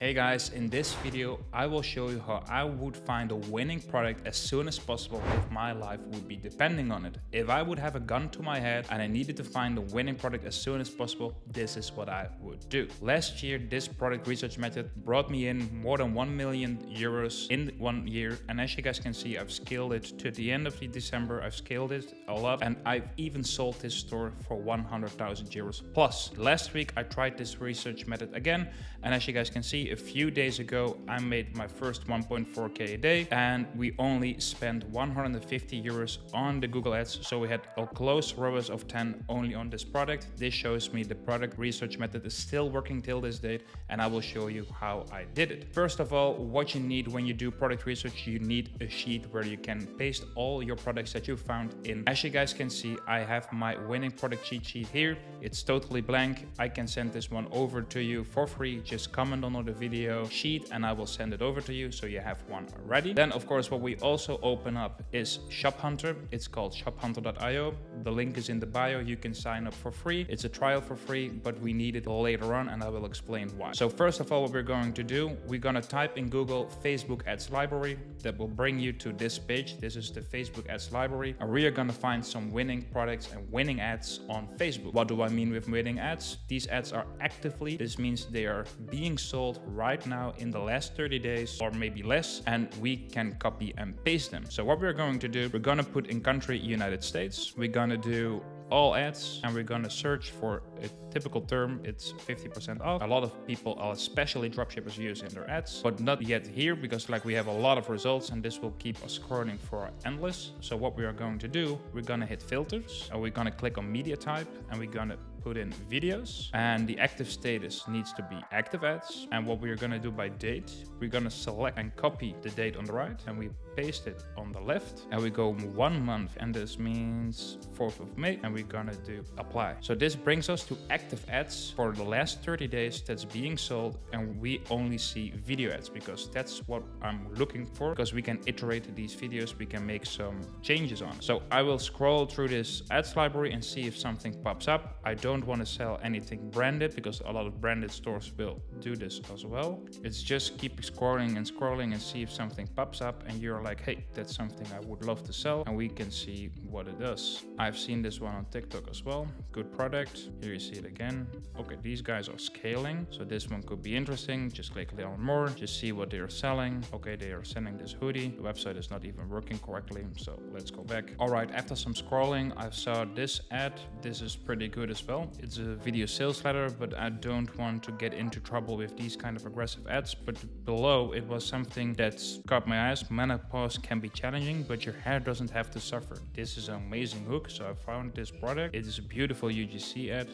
Hey guys, in this video I will show you how I would find a winning product as soon as possible if my life would be depending on it. If I would have a gun to my head and I needed to find a winning product as soon as possible, this is what I would do. Last year this product research method brought me in more than 1 million euros in 1 year, and as you guys can see, I've scaled it to the end of December. I've scaled it a lot and I've even sold this store for 100,000 euros plus. Last week I tried this research method again, and as you guys can see, a few days ago I made my first 1.4k a day, and we only spent 150 euros on the Google ads, so we had a close ROAS of 10 only on this product. This shows me the product research method is still working till this date, and I will show you how I did it. First of all, what you need when you do product research, you need a sheet where you can paste all your products that you found in. As you guys can see, I have my winning product cheat sheet here. It's totally blank. I can send this one over to you for free. Just comment on the video sheet and I will send it over to you so you have one ready. Then of course what we also open up is Shop Hunter. It's called shophunter.io. The link is in the bio. You can sign up for free. It's a trial for free, but we need it later on and I will explain why. So first of all, what we're going to do, we're going to type in Google Facebook ads library. That will bring you to this page. This is the Facebook ads library, and we are going to find some winning products and winning ads on Facebook. What do I mean with winning ads? These ads are actively, this means they are being sold right now in the last 30 days or maybe less, and we can copy and paste them. So what we're going to do, we're going to put in country United States. We're going to do all ads and we're going to search for a typical term. It's 50% off. A lot of people, especially dropshippers, use in their ads, but not yet here because we have a lot of results and this will keep us scrolling for endless. So what we are going to do, we're going to hit filters and we're going to click on media type and we're going to put in videos, and the active status needs to be active ads. And what we're going to do by date, we're going to select and copy the date on the right and we paste it on the left, and we go 1 month, and this means 4th of May, and we're going to do apply. So this brings us to active ads for the last 30 days that's being sold, and we only see video ads because that's what I'm looking for, because we can iterate these videos, we can make some changes on. So I will scroll through this ads library and see if something pops up. I don't want to sell anything branded because a lot of branded stores will do this as well. It's just keep scrolling and scrolling and see if something pops up and you're like, hey, that's something I would love to sell, and we can see what it does. I've seen this one on TikTok as well. Good product. Here you see it again. Okay, these guys are scaling, so this one could be interesting. Just click on more, just see what they are selling. Okay, they are selling this hoodie. The website is not even working correctly, so let's go back. All right, after some scrolling, I saw this ad. This is pretty good as well. It's a video sales letter, but I don't want to get into trouble with these kind of aggressive ads. But below it was something that's caught my eyes. Menopause can be challenging, but your hair doesn't have to suffer. This is an amazing hook, so I found this product. It is a beautiful UGC ad,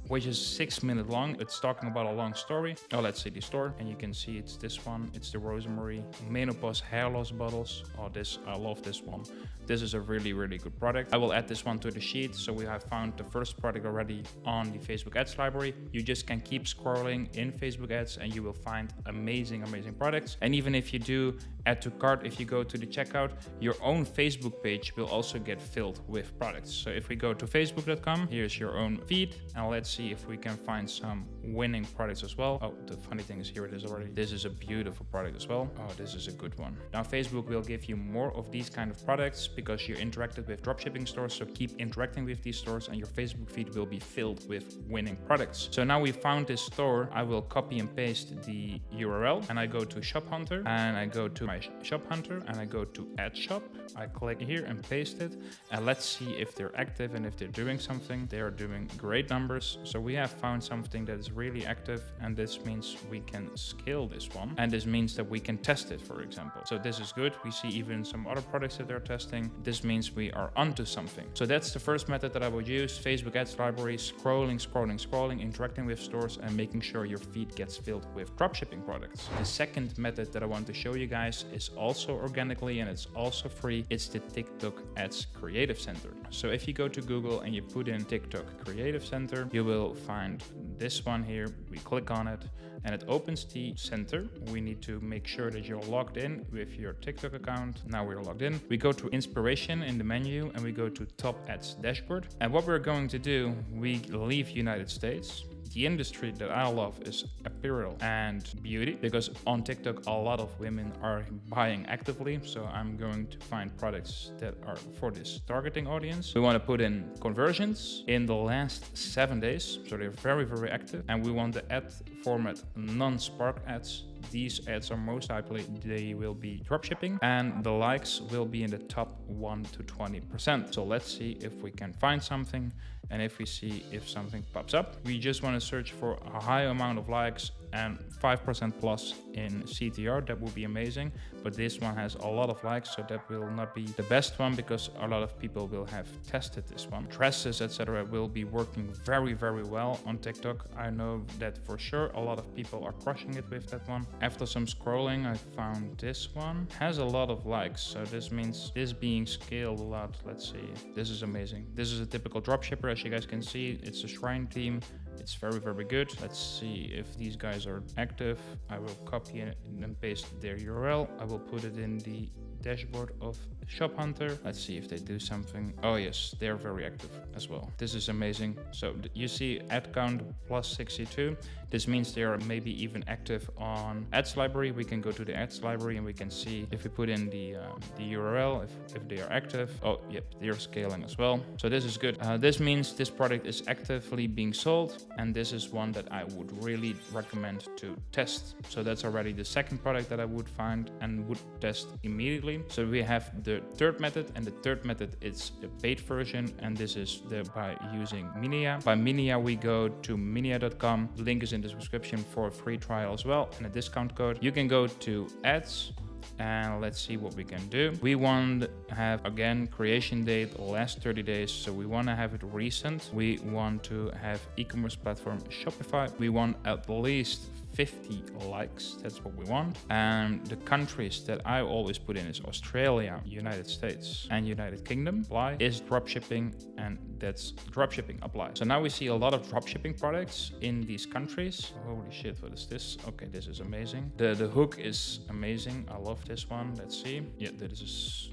which is 6 minutes long. It's talking about a long story. Oh, let's see the store, and you can see it's this one. It's the Rosemary Menopause hair loss bottles. Oh, I love this one. This is a really, really good product. I will add this one to the sheet. So we have found the first product already on the Facebook ads library. You just can keep scrolling in Facebook ads and you will find amazing, amazing products. And even if you do add to cart, if you go to the checkout, your own Facebook page will also get filled with products. So if we go to facebook.com, here's your own feed, and let's see if we can find some winning products as well. Oh, the funny thing is, here it is already. This is a beautiful product as well. Oh, this is a good one. Now Facebook will give you more of these kind of products because you interacted with dropshipping stores. So keep interacting with these stores and your Facebook feed will be filled with winning products. So now we found this store. I will copy and paste the URL and I go to Shop Hunter and I go to my Shop Hunter and I go to Ad Shop. I click here and paste it, and let's see if they're active and if they're doing something. They are doing great numbers. So we have found something that is really active, and this means we can scale this one, and this means that we can test it, for example. So this is good. We see even some other products that they're testing. This means we are onto something. So that's the first method that I would use. Facebook ads library, scrolling, interacting with stores and making sure your feed gets filled with dropshipping products. The second method that I want to show you guys is also organically and it's also free. It's the TikTok Ads Creative Center. So if you go to Google and you put in TikTok Creative Center, you will find this one here. We click on it and it opens the center. We need to make sure that you're logged in with your TikTok account. Now we're logged in. We go to inspiration in the menu and we go to top ads dashboard. And what we're going to do, we leave United States. The industry that I love is apparel and beauty, because on TikTok a lot of women are buying actively. So I'm going to find products that are for this targeting audience. We want to put in conversions in the last 7 days, so they're very, very active. And we want the ad format non-spark ads. These ads are most likely they will be dropshipping, and the likes will be in the top 1 to 20%. So let's see if we can find something, and if we see if something pops up. We just want to search for a high amount of likes and 5% plus in CTR. That would be amazing, but this one has a lot of likes, so that will not be the best one because a lot of people will have tested this one. Dresses, etc. will be working very, very well on TikTok. I know that for sure. A lot of people are crushing it with that one. After some scrolling, I found this one. Has a lot of likes, so this means this being scaled a lot. Let's see. This is amazing. This is a typical dropshipper, as you guys can see. It's a shrine theme. It's very, very good. Let's see if these guys are active. I will copy and paste their URL. I will put it in the dashboard of Shop Hunter. Let's see if they do something. Oh yes, they're very active as well. This is amazing. So you see ad count plus 62. This means they are maybe even active on ads library. We can go to the ads library and we can see if we put in the URL, if they are active. Oh, yep, they're scaling as well. So this is good. This means this product is actively being sold, and this is one that I would really recommend to test. So that's already the second product that I would find and would test immediately. So we have the third method, and the third method is the paid version, and this is by using Minia. By Minia, we go to minia.com. The link is in the description for a free trial as well and a discount code. You can go to ads, and let's see what we can do. We want to have, again, creation date last 30 days, so we want to have it recent. We want to have e-commerce platform Shopify. We want at least 50 likes. That's what we want. And the countries that I always put in is Australia, United States, and United Kingdom. Apply is dropshipping, and that's dropshipping apply. So now we see a lot of dropshipping products in these countries. Holy shit, what is this? Okay, this is amazing. The hook is amazing. I love this one. Let's see. Yeah, this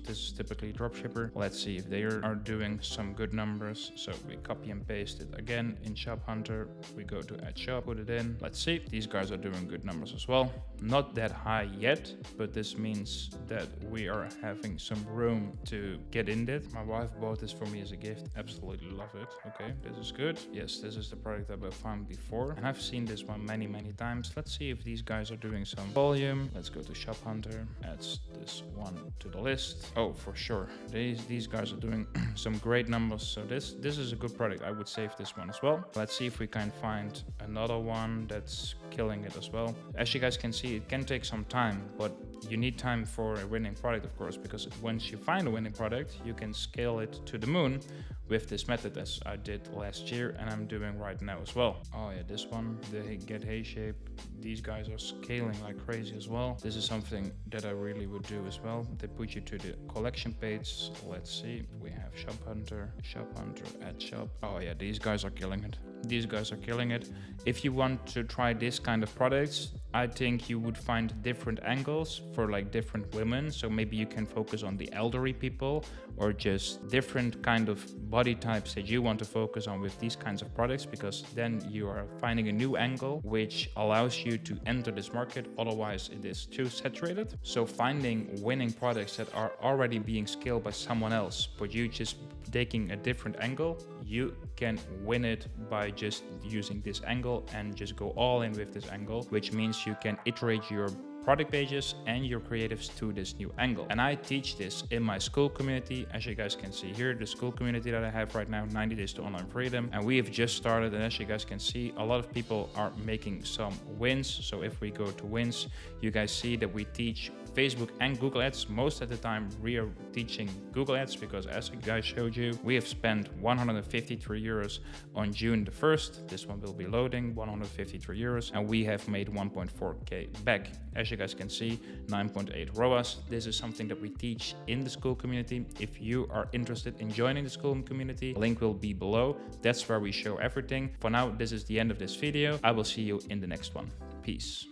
is typically dropshipper. Let's see if they are doing some good numbers. So we copy and paste it again in Shop Hunter. We go to Add Shop, put it in. Let's see. These guys are doing good numbers as well. Not that high yet, but this means that we are having some room to get in it. My wife bought this for me as a gift. Absolutely love it. Okay, this is good. Yes, this is the product that I found before, and I've seen this one many times. Let's see if these guys are doing some volume. Let's go to Shop Hunter. Add this one to the list. Oh, for sure. These guys are doing some great numbers. So this is a good product. I would save this one as well. Let's see if we can find another one that's killing it as well. As you guys can see, it can take some time, but you need time for a winning product, of course, because once you find a winning product, you can scale it to the moon with this method, as I did last year and I'm doing right now as well. Oh yeah, this one, the Get Hay Shape, these guys are scaling like crazy as well. This is something that I really would do as well. They put you to the collection page. Let's see, we have Shop Hunter, Add Shop. Oh yeah, these guys are killing it. These guys are killing it. If you want to try this kind of products, I think you would find different angles for like different women. So maybe you can focus on the elderly people, or just different kind of body types that you want to focus on with these kinds of products, because then you are finding a new angle which allows you to enter this market. Otherwise it is too saturated. So finding winning products that are already being scaled by someone else, but you just taking a different angle, you can win it by just using this angle and just go all in with this angle, which means you can iterate your product pages and your creatives to this new angle. And I teach this in my school community. As you guys can see here, the school community that I have right now, 90 Days to Online Freedom. And we have just started, and as you guys can see, a lot of people are making some wins. So if we go to wins, you guys see that we teach Facebook and Google Ads. Most of the time we are teaching Google Ads because, as I guys showed you, we have spent 153 euros on June the 1st. This one will be loading, 153 euros, and we have made 1.4k back. As you guys can see, 9.8 ROAS. This is something that we teach in the school community. If you are interested in joining the school community, link will be below. That's where we show everything. For now, this is the end of this video. I will see you in the next one. Peace.